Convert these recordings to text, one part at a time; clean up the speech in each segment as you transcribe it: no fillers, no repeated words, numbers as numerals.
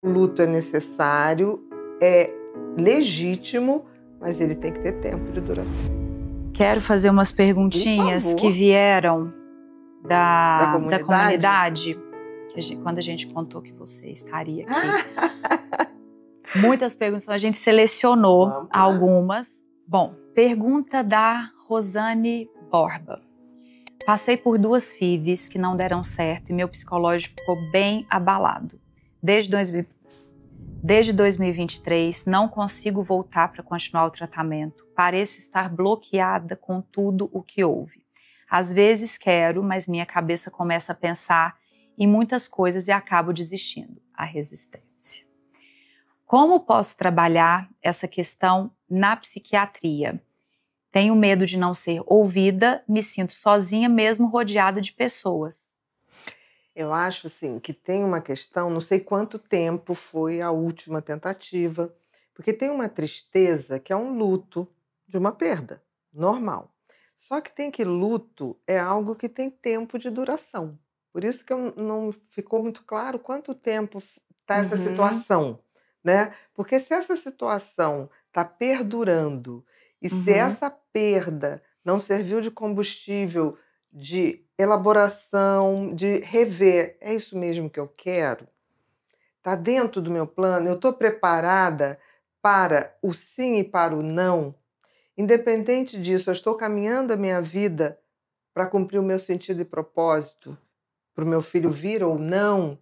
O luto é necessário, é legítimo, mas ele tem que ter tempo de duração. Quero fazer umas perguntinhas que vieram da comunidade que quando a gente contou que você estaria aqui. Muitas perguntas, a gente selecionou algumas. Bom, pergunta da Rosane Borba. Passei por 2 FIVs que não deram certo e meu psicológico ficou bem abalado. Desde 2023, não consigo voltar para continuar o tratamento. Pareço estar bloqueada com tudo o que houve. Às vezes quero, mas minha cabeça começa a pensar em muitas coisas e acabo desistindo. A resistência. Como posso trabalhar essa questão na psiquiatria? Tenho medo de não ser ouvida, me sinto sozinha mesmo rodeada de pessoas. Eu acho assim, que tem uma questão, não sei quanto tempo foi a última tentativa, porque tem uma tristeza que é um luto de uma perda, normal. Só que tem que luto é algo que tem tempo de duração. Por isso que não ficou muito claro quanto tempo está essa situação, né? Porque se essa situação está perdurando e se essa perda não serviu de combustível, de elaboração, de rever, é isso mesmo que eu quero? Está dentro do meu plano? Eu estou preparada para o sim e para o não? Independente disso, eu estou caminhando a minha vida para cumprir o meu sentido e propósito? Para o meu filho vir ou não?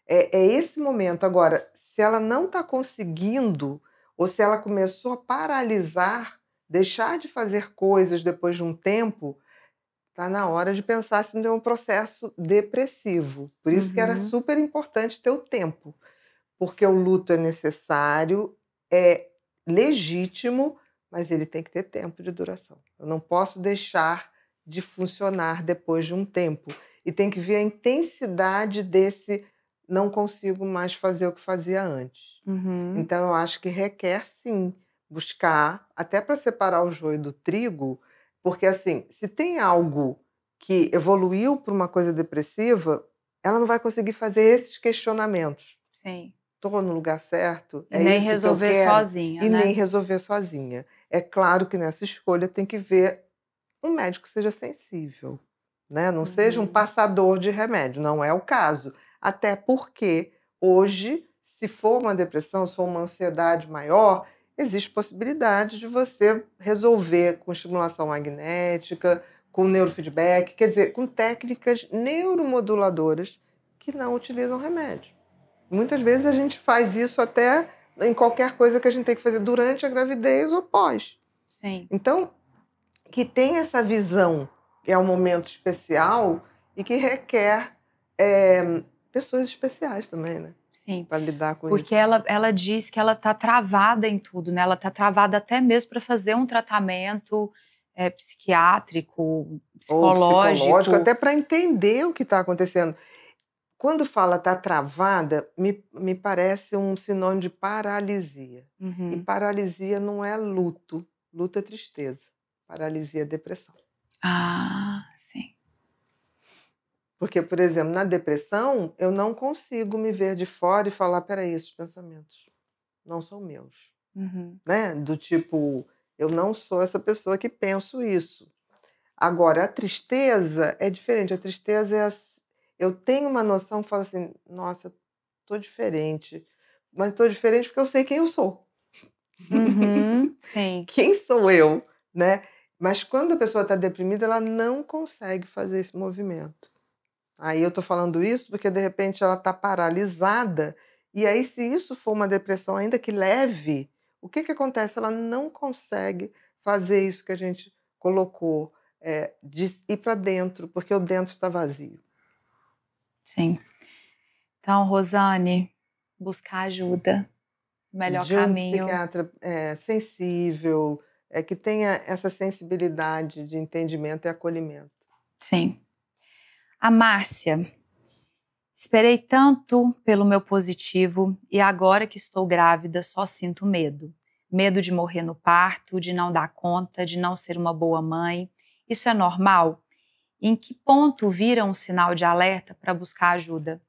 É esse momento. Agora, se ela não está conseguindo, ou se ela começou a paralisar, deixar de fazer coisas depois de um tempo, está na hora de pensar se não tem um processo depressivo. Por isso que era super importante ter o tempo. Porque o luto é necessário, é legítimo, mas ele tem que ter tempo de duração. Eu não posso deixar de funcionar depois de um tempo. E tem que ver a intensidade desse não consigo mais fazer o que fazia antes. Então, eu acho que requer, sim, buscar, até para separar o joio do trigo, porque, assim, se tem algo que evoluiu para uma coisa depressiva, ela não vai conseguir fazer esses questionamentos. Sim. Estou no lugar certo? E nem resolver sozinha, e né? nem resolver sozinha. É claro que nessa escolha tem que ver um médico que seja sensível, né? Não seja um passador de remédio, não é o caso. Até porque hoje, se for uma depressão, se for uma ansiedade maior, existe possibilidade de você resolver com estimulação magnética, com neurofeedback, quer dizer, com técnicas neuromoduladoras que não utilizam remédio. Muitas vezes a gente faz isso até em qualquer coisa que a gente tem que fazer durante a gravidez ou pós. Sim. Então, que tem essa visão, que é um momento especial e que requer pessoas especiais também, né? Sim. Para lidar com isso. Porque ela diz que ela está travada em tudo, né? Ela está travada até mesmo para fazer um tratamento psiquiátrico, psicológico. Ou psicológico, até para entender o que está acontecendo. Quando fala tá travada, me parece um sinônimo de paralisia. E paralisia não é luto. Luto é tristeza. Paralisia é depressão. Ah, sim. Porque, por exemplo, na depressão, eu não consigo me ver de fora e falar, peraí, esses pensamentos não são meus. Né? Do tipo, eu não sou essa pessoa que penso isso. Agora, a tristeza é diferente. A tristeza é eu tenho uma noção, falo assim, nossa, tô diferente. Mas tô diferente porque eu sei quem eu sou. Sim. Quem sou eu, né? Mas quando a pessoa está deprimida, ela não consegue fazer esse movimento. Aí eu tô falando isso porque, de repente, ela está paralisada. E aí, se isso for uma depressão ainda que leve, o que acontece? Ela não consegue fazer isso que a gente colocou, de ir para dentro, porque o dentro está vazio. Sim. Então, Rosane, buscar ajuda, o melhor de um caminho. psiquiatra sensível, que tenha essa sensibilidade de entendimento e acolhimento. Sim. A Márcia. Esperei tanto pelo meu positivo e agora que estou grávida só sinto medo. Medo de morrer no parto, de não dar conta, de não ser uma boa mãe. Isso é normal? Em que ponto vira um sinal de alerta para buscar ajuda?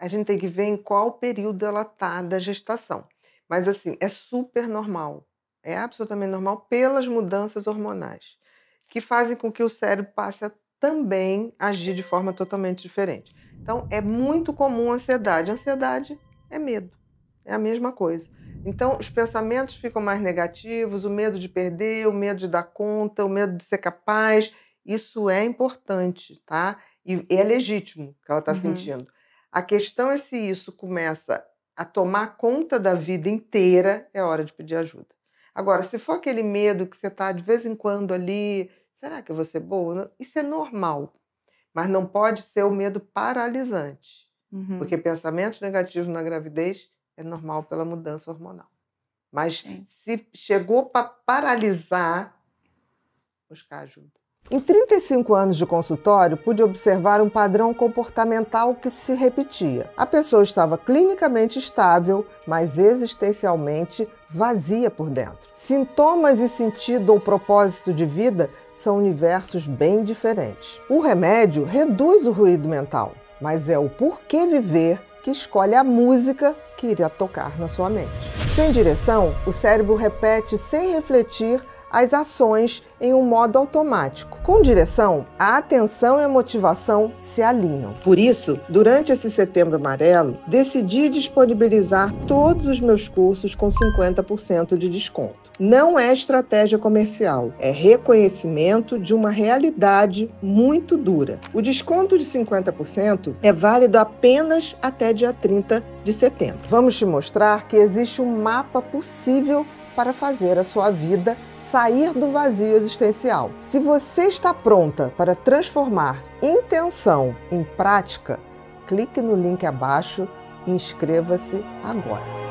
a gente tem que ver em qual período ela está da gestação. Mas assim, é super normal, é absolutamente normal pelas mudanças hormonais, que fazem com que o cérebro passe a também agir de forma totalmente diferente. Então, é muito comum a ansiedade. Ansiedade é medo, é a mesma coisa. Então, os pensamentos ficam mais negativos, o medo de perder, o medo de dar conta, o medo de ser capaz. Isso é importante, tá? E é legítimo o que ela está sentindo. A questão é se isso começa a tomar conta da vida inteira, é hora de pedir ajuda. Agora, se for aquele medo que você está de vez em quando ali, será que eu vou ser boa? Isso é normal, mas não pode ser o medo paralisante, porque pensamentos negativos na gravidez é normal pela mudança hormonal. Mas se chegou para paralisar, buscar ajuda. Em 35 anos de consultório, pude observar um padrão comportamental que se repetia. A pessoa estava clinicamente estável, mas existencialmente vazia por dentro. Sintomas e sentido ou propósito de vida são universos bem diferentes. O remédio reduz o ruído mental, mas é o porquê viver que escolhe a música que irá tocar na sua mente. Sem direção, o cérebro repete sem refletir as ações em um modo automático. Com direção, a atenção e a motivação se alinham. Por isso, durante esse Setembro Amarelo, decidi disponibilizar todos os meus cursos com 50% de desconto. Não é estratégia comercial, é reconhecimento de uma realidade muito dura. O desconto de 50% é válido apenas até dia 30 de setembro. Vamos te mostrar que existe um mapa possível para fazer a sua vida sair do vazio existencial. Se você está pronta para transformar intenção em prática, clique no link abaixo e inscreva-se agora.